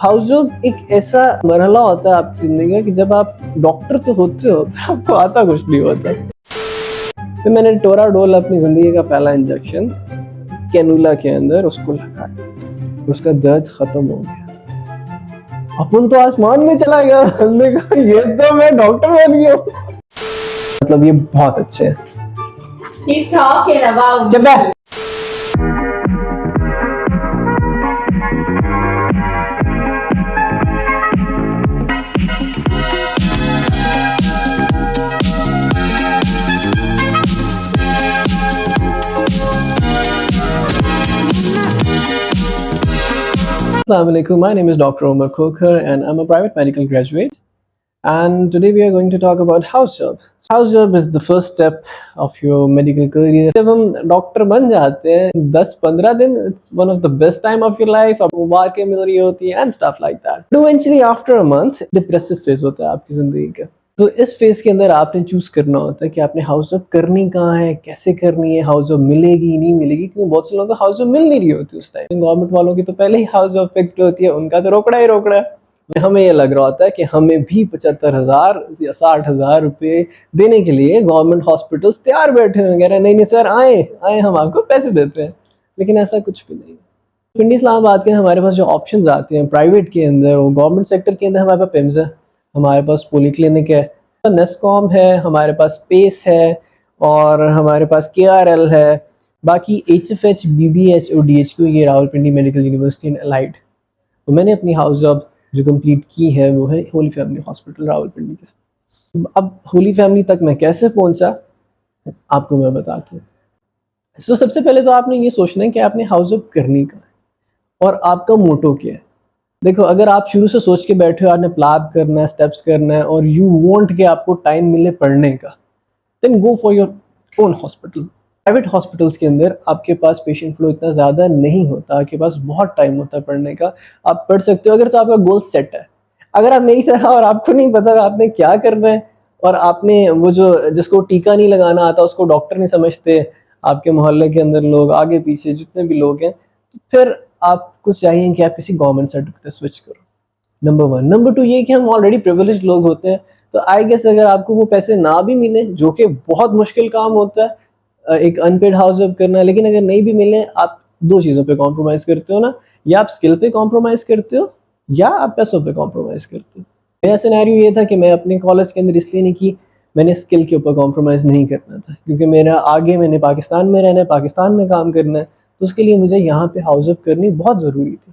House job एक ऐसा मरहला होता है आपकी ज़िंदगी का कि जब आप डॉक्टर तो होते हो पर आपको आता कुछ नहीं होता। फिर मैंने टोराडोल अपनी ज़िंदगी का पहला इंजेक्शन कैनुला के अंदर उसको लगाया, उसका दर्द खत्म हो गया। अपन तो आसमान में चला गया। हमने कहा ये तो मैं डॉक्टर बन गया हूँ। मतलब ये बहुत अच्छे हैं। He's talking about चल बैठ। Assalamualaikum. My name is Dr. Omar Khokar and I'm a private medical graduate. And today we are going to talk about house job. House job is the first step of your medical career. जब हम doctor बन जाते हैं 10-15 दिन, it's one of the best time of your life. आपको मुबारकें मिल रही होती हैं and stuff like that. But eventually after a month, depressive phase होता है आपकी जिंदगी का। तो इस फेज के अंदर आपने चूज करना होता है कि आपने हाउस जॉब करनी कहाँ है, कैसे करनी है, हाउस जॉब मिलेगी नहीं मिलेगी, क्योंकि बहुत से लोगों को हाउस जॉब मिल नहीं रही होती उस टाइम। गवर्नमेंट वालों की तो पहले ही हाउस जॉब फिक्स्ड होती है, उनका तो रोकड़ा ही रोकड़ा है। हमें ये लग रहा होता है कि हमें भी 75,000 या 60,000 रुपए देने के लिए गवर्नमेंट हॉस्पिटल्स तैयार बैठे हैं वगैरह। नहीं सर, आए हम आपको पैसे देते हैं, लेकिन ऐसा कुछ भी नहीं। पिंडी इस्लामाबाद के हमारे पास जो ऑप्शंस आते हैं प्राइवेट के अंदर, वो गवर्नमेंट सेक्टर के अंदर हमारे पास पिम्स है, हमारे पास पोली क्लिनिक है, नेस्कॉम है, हमारे पास स्पेस है और हमारे पास KRL है। बाकी HFH, BBH और DHQ ये Rawalpindi medical university and allied. तो मैंने अपनी हाउस जॉब जो कंप्लीट की है वो है होली फैमिली हॉस्पिटल रावलपिंडी के साथ। अब होली फैमिली तक मैं कैसे पहुंचा आपको मैं बताता हूँ। तो सबसे पहले तो आपने ये सोचना है कि आपने हाउस जॉब करनी का है और आपका मोटो क्या है। देखो, अगर आप शुरू से सोच के बैठे हो आपने प्लान करना है, स्टेप्स करना है और यू वांट कि आपको टाइम मिले पढ़ने का, then go for your own hospital. Private hospitals के अंदर आपके पास पेशेंट फ्लो इतना ज़्यादा नहीं होता, आपके पास बहुत टाइम होता है पढ़ने का, आप पढ़ सकते हो अगर तो आपका गोल सेट है। अगर आप मेरी तरह और आपको नहीं पता आपने क्या करना है और आपने वो जो जिसको टीका नहीं लगाना आता उसको डॉक्टर नहीं समझते, आपके मोहल्ले के अंदर लोग आगे पीछे जितने भी लोग हैं, तो फिर आपको चाहिए कि आप किसी गवर्नमेंट सेक्टर पे स्विच करो। नंबर 1। नंबर 2 ये कि हम ऑलरेडी प्रिविलेज्ड लोग होते हैं, तो आई गेस अगर आपको वो पैसे ना भी मिले, जो कि बहुत मुश्किल काम होता है एक अनपेड हाउस जॉब करना, लेकिन अगर नहीं भी मिले आप दो चीज़ों पे कॉम्प्रोमाइज़ करते हो ना, या आप स्किल पे कॉम्प्रोमाइज़ करते हो या आप पैसों पे कॉम्प्रोमाइज़ करते हो। मेरा सिनेरियो ये था कि मैं अपने कॉलेज के अंदर इसलिए नहीं की, मैंने स्किल के ऊपर कॉम्प्रोमाइज़ नहीं करना था, क्योंकि मेरा आगे मैंने पाकिस्तान में रहना है, पाकिस्तान में काम करना है, तो उसके लिए मुझे यहाँ पे हाउस जॉब करनी बहुत ज़रूरी थी।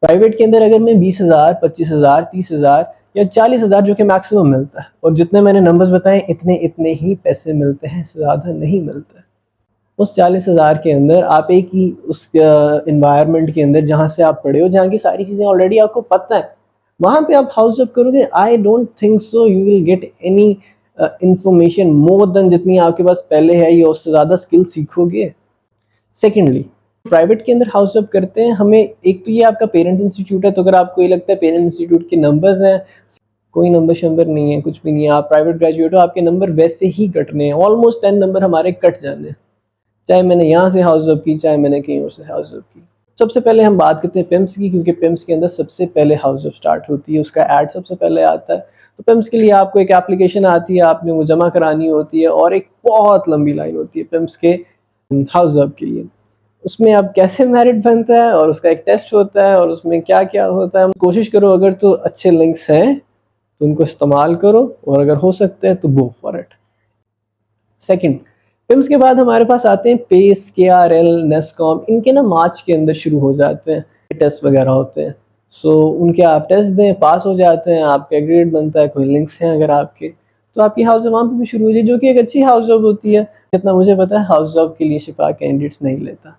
प्राइवेट के अंदर अगर मैं 20,000, 25,000, 30,000 या 40,000 जो कि मैक्सिमम मिलता है, और जितने मैंने नंबर्स बताए इतने ही पैसे मिलते हैं, इससे ज़्यादा नहीं मिलता है। उस 40,000 के अंदर आप एक ही उस इन्वायरमेंट के अंदर जहाँ से आप पढ़े हो, जहाँ की सारी चीज़ें ऑलरेडी आपको पता है, वहाँ पे आप हाउस जॉब करोगे, I don't think so you will get any information more than जितनी आपके पास पहले है, या उससे ज़्यादा स्किल सीखोगे। सेकेंडली, प्राइवेट के अंदर हाउस जॉब करते हैं, हमें एक तो ये आपका पेरेंट इंस्टीट्यूट है, तो अगर आपको ये लगता है पेरेंट इंस्टीट्यूट के नंबर्स हैं, कोई नंबर शंबर नहीं है, कुछ भी नहीं है, आप प्राइवेट ग्रेजुएट हो, आपके नंबर वैसे ही कटने हैं, ऑलमोस्ट 10 नंबर हमारे कट जाने हैं, चाहे मैंने यहाँ से हाउस जॉब की, चाहे मैंने कहीं और से हाउस जॉब की। सबसे पहले हम बात करते हैं पिम्स की, क्योंकि पिम्स के अंदर सबसे पहले हाउस जॉब स्टार्ट होती है, उसका ऐड सबसे पहले आता है। तो पिम्स के लिए आपको एक एप्लीकेशन आती है, आपने वो जमा करानी होती है और एक बहुत लंबी लाइन होती है पिम्स के हाउस जॉब के लिए। उसमें आप कैसे मेरिट बनता है और उसका एक टेस्ट होता है और उसमें क्या क्या होता है। कोशिश करो अगर तो अच्छे लिंक्स हैं तो उनको इस्तेमाल करो, और अगर हो सकते हैं तो go for it. Second, PIMS के बाद हमारे पास आते हैं पेस, KRL, नेस्कॉम। इनके ना मार्च के अंदर शुरू हो जाते हैं टेस्ट वगैरह होते हैं, सो उनके आप टेस्ट दें, पास हो जाते हैं, आपका ग्रेड बनता है, कोई लिंक्स हैं अगर आपके, तो आपकी हाउस जॉब वहाँ पर भी शुरू हो जाए, जो कि एक अच्छी हाउस जॉब होती है। जितना मुझे पता है हाउस जॉब के लिए शिफा कैंडिडेट्स नहीं लेता।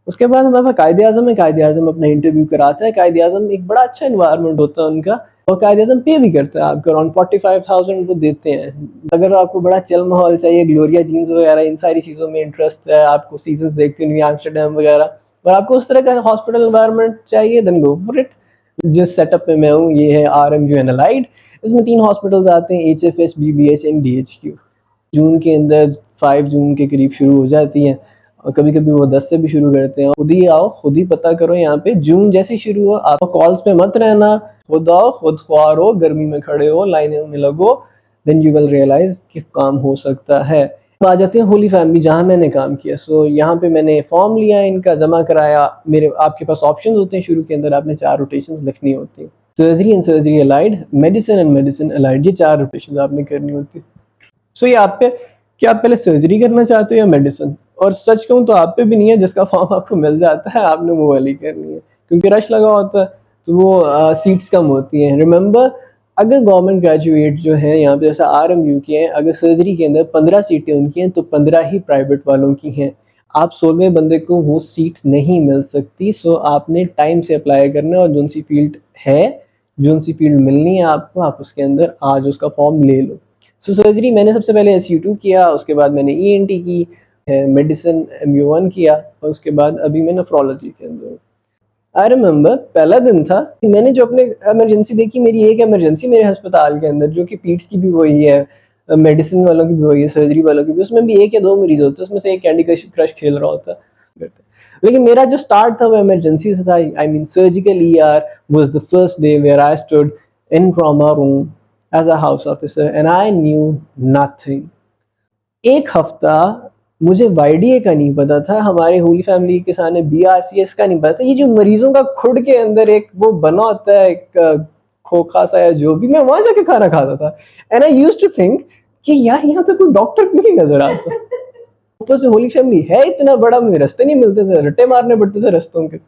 उसके बाद हमारे पास कायदे-आज़म है, कायदे-आज़म अपना इंटरव्यू कराता है, कायदे-आज़म एक बड़ा अच्छा एनवायरनमेंट होता है उनका, और कायदे-आज़म पे भी करता है आपको, अराउंड 45,000 वो देते हैं। अगर आपको बड़ा चिल माहौल चाहिए, ग्लोरिया जीन्स वगैरह इन सारी चीज़ों में इंटरेस्ट है, आपको सीजन्स देखते हो न्यू एम्स्टरडैम वगैरह, और आपको उस तरह का हॉस्पिटल एनवायरनमेंट चाहिए, देन गो फॉर इट। जिस सेटअप में मैं हूँ ये है RMU एंड अलाइड, इसमें 3 हॉस्पिटल्स आते हैं, HFH, BBH एंड DHQ। जून के अंदर 5 जून के करीब शुरू हो जाती हैं, और कभी कभी वो 10 से भी शुरू करते हैं। खुद ही आओ, खुद ही पता करो। यहाँ पे जून जैसे शुरू हो, आप कॉल्स पे मत रहना, खुद आओ, खुद ख्वार हो, गर्मी में खड़े हो, लाइनों में लगो, देन यू विल रियलाइज कि काम हो सकता है। आ जाते हैं होली फैमिली जहाँ मैंने काम किया। सो यहाँ पे मैंने फॉर्म लिया, इनका जमा कराया। मेरे आपके पास ऑप्शंस होते हैं शुरू के अंदर, आपने 4 रोटेशंस लिखनी होती है, surgery and surgery allied, medicine and medicine allied, ये 4 रोटेशन आपने करनी होती है। सो ये आप पे कि आप पहले सर्जरी करना चाहते हो या मेडिसिन। और सच कहूँ तो आप पे भी नहीं है, जिसका फॉर्म आपको मिल जाता है आपने वो वाली करनी है, क्योंकि रश लगा होता है तो वो सीट्स कम होती हैं। रिमेंबर, अगर गवर्नमेंट ग्रेजुएट जो है यहाँ पे जैसा RMU के हैं, अगर सर्जरी के अंदर 15 सीटें उनकी हैं तो 15 ही प्राइवेट वालों की हैं। आप 16वें बंदे को वो सीट नहीं मिल सकती। सो आपने टाइम से अप्लाई करना है, और जो सी फील्ड है, जो सी फील्ड मिलनी है आपको, आप उसके अंदर आज उसका फॉर्म ले लो। सो सर्जरी मैंने सबसे पहले SU2 किया, उसके बाद मैंने ENT की, मेडिसिन MU1 किया, और उसके बाद अभी मैं नेफ्रोलॉजी के अंदर। आई रिमेंबर पहला दिन था, मैंने जो अपने इमरजेंसी देखी, मेरी एक इमरजेंसी मेरे अस्पताल के अंदर, जो कि पीट्स की भी वही है, मेडिसिन वालों की भी वही है, सर्जरी वालों की भी, उसमें भी 1 या 2 मरीज होते हैं, उसमें से एक कैंडी क्रश खेल रहा होता है। लेकिन मेरा जो स्टार्ट था वो इमरजेंसी से था। I mean surgical ER was the first day where I stood in trauma room as a house officer and I knew nothing. एक हफ्ता मुझे YDA का नहीं पता था, हमारे होली फैमिली के सामने BRCS का नहीं पता था। ये जो मरीजों का खुद के अंदर एक वो बना होता है, एक खोखा सा या जो भी, मैं वहां जाके खाना खाता था। And I used to think कि यार यहाँ पे कोई डॉक्टर क्यों नहीं नजर आता। ऊपर से होली फैमिली है इतना बड़ा, मुझे रास्ते नहीं मिलते थे, रट्टे मारने पड़ते थे रस्तों के।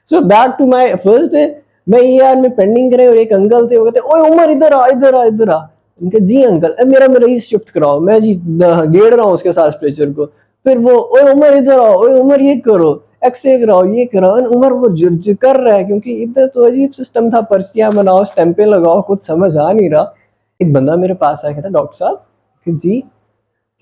So back to my first day, मैं ER में पेंडिंग करे, और एक अंकल थे, वो कहते ओए उमर इधर आ, इधर आ, इधर आ। उनके जी अंकल, मेरा मरीज शिफ्ट कराओ, मैं जी गेड़ रहा हूँ उसके साथ स्ट्रेचर को। फिर वो ओए उमर इधर आओ, ओए उमर ये करो, एक्सरे कराओ, ये कराओ। उमर वो जुर्ज कर रहा है, क्योंकि इधर तो अजीब सिस्टम था, पर्चियां बनाओ, स्टैंपें लगाओ, कुछ समझ आ नहीं रहा। एक बंदा मेरे पास आया, कहता डॉक्टर साहब। जी,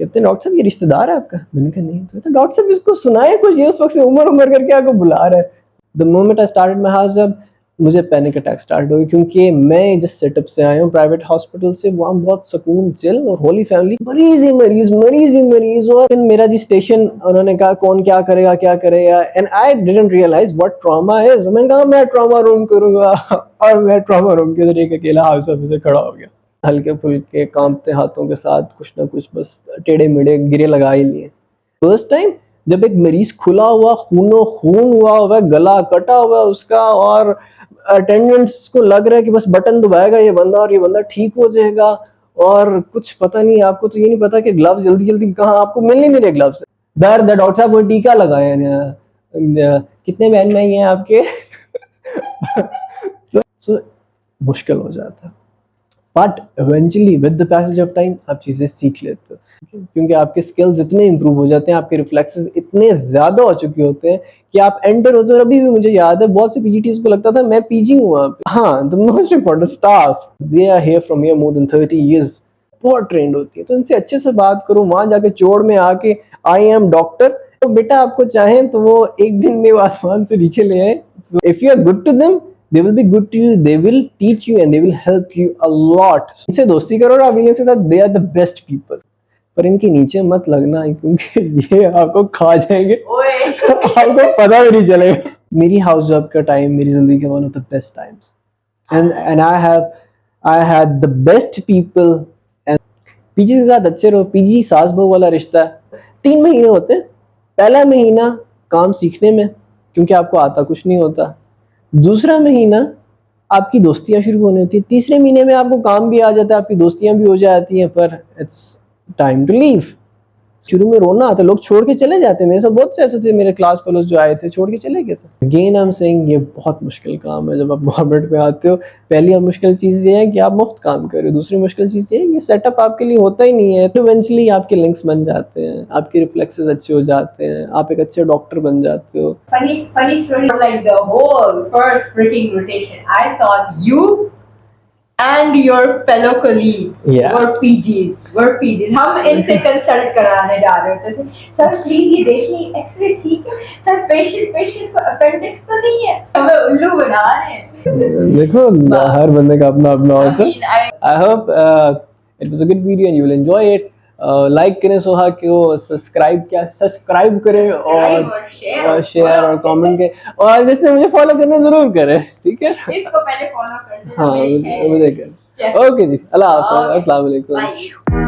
कहते डॉक्टर साहब ये रिश्तेदार है आपका? मैंने कहा नहीं। तो डॉक्टर साहब इसको सुनाए कुछ, ये उस वक्त से उमर उमर करके आपको बुला रहा है। The moment I started my house जब मुझे पैनिक अटैक स्टार्ट हुई, क्योंकि मैं जिस सेटअप से आया हूँ प्राइवेट हॉस्पिटल से, वहाँ बहुत सुकून, चिल, और होली फैमिली मरीज ही मरीज, मरीज ही मरीज। और मेरा जी स्टेशन, उन्होंने कहा कौन क्या करेगा, क्या करेगा, and I didn't realise what trauma is. मैंने कहा मैं ट्रॉमा रूम करूंगा, और मैं ट्रॉमा रूम के अंदर एक अकेला हाउस ऑफिसर खड़ा हो गया, हल्के फुल्के कांपते हाथों के साथ, कुछ ना कुछ बस टेढ़े मेढ़े गिरे लगा ही लिए। फर्स्ट टाइम जब एक मरीज खुला हुआ, खूनो खून हुआ है, गला कटा हुआ उसका, और अटेंडेंट्स को लग रहा है कि बस बटन दबाएगा ये बंदा और ये बंदा ठीक हो जाएगा, और कुछ पता नहीं, आपको तो ये नहीं पता कि ग्लव्स जल्दी जल्दी कहाँ आपको मिल नहीं रहे ग्लव्स। दर्द, डॉक्टर साहब कोई टीका लगाया ना, कितने बहन में हैं आपके। तो मुश्किल हो जाता है, but eventually with the passage of time आप चीज़ें सीख लेते हो, क्योंकि आपके स्किल्स इतने इंप्रूव हो जाते हैं, आपके रिफ्लेक्सेस इतने ज़्यादा हो चुके होते हैं कि आप एंटर होते हो। अभी भी मुझे याद है, बहुत से PGTs को लगता था मैं PG हूँ वहाँ पे। हाँ, the most important staff, they are here from here more than 30 years, बहुत ट्रेंड होती है, तो इनसे अच्छे से बात करो। वहाँ जाके चोड़ में आके आई एम डॉक्टर, तो बेटा आपको चाहें तो वो एक दिन में वो आसमान से नीचे ले आए। So if you are good to them, they will be good to you, they will teach you and they will help you a lot. इनसे दोस्ती करो ना, से they are the best people, पर इनके नीचे मत लगना, क्योंकि ये आपको खा जाएंगे, आपको पता भी नहीं चलेगा। मेरी हाउस जॉब का टाइम मेरी जिंदगी का one of the best times, and I had the best people, and PG के साथ अच्छे रहो। PG सास बहू वाला रिश्ता है, 3 महीने होते हैं। पहला महीना काम सीखने में, क्योंकि आपको आता कुछ नहीं होता। दूसरा महीना आपकी दोस्तियां शुरू होनी होती है। तीसरे महीने में आपको काम भी आ जाता है, आपकी दोस्तियां भी हो जाती हैं, पर इट्स टाइम टू लीव। शुरू में रोना आता है, लोग छोड़ के चले जाते हैं। मेरे साथ बहुत से ऐसे थे, मेरे क्लास फेलोज जो आए थे छोड़ के चले गए थे। अगेन आई एम सेइंग, ये बहुत मुश्किल काम है। जब आप गवर्नमेंट में आते हो, पहली मुश्किल चीज़ ये है कि आप मुफ्त काम कर रहे हो। दूसरी मुश्किल चीज़ ये सेटअप आपके लिए होता ही नहीं है। तो इवेंचुअली आपके लिंक्स बन जाते हैं, आपके रिफ्लेक्सेस अच्छे हो जाते हैं, आप एक अच्छे डॉक्टर बन जाते हो। Funny story, like the whole first freaking rotation, I thought you and your fellow colleague were PGs. हम इनसे कंसल्ट कराने जा रहे होते थे, सर प्लीज ये देखिए एक्सरे ठीक है, सर पेशेंट को अपेंडिक्स तो नहीं है, हमें उल्लू बना रहे हैं। देखो हर बंदे का अपना अपना होता है। I hope it was a good video and you will enjoy it. Like करें सोहा को, सब्सक्राइब करें और शेयर और कमेंट के, और जिसने मुझे फॉलो करना जरूर करे, ठीक है। इसको पहले फॉलो कर देना। हाँ मुझे कर। ओके जी, अल्लाह हाफ़िज़, अस्सलाम वालेकुम।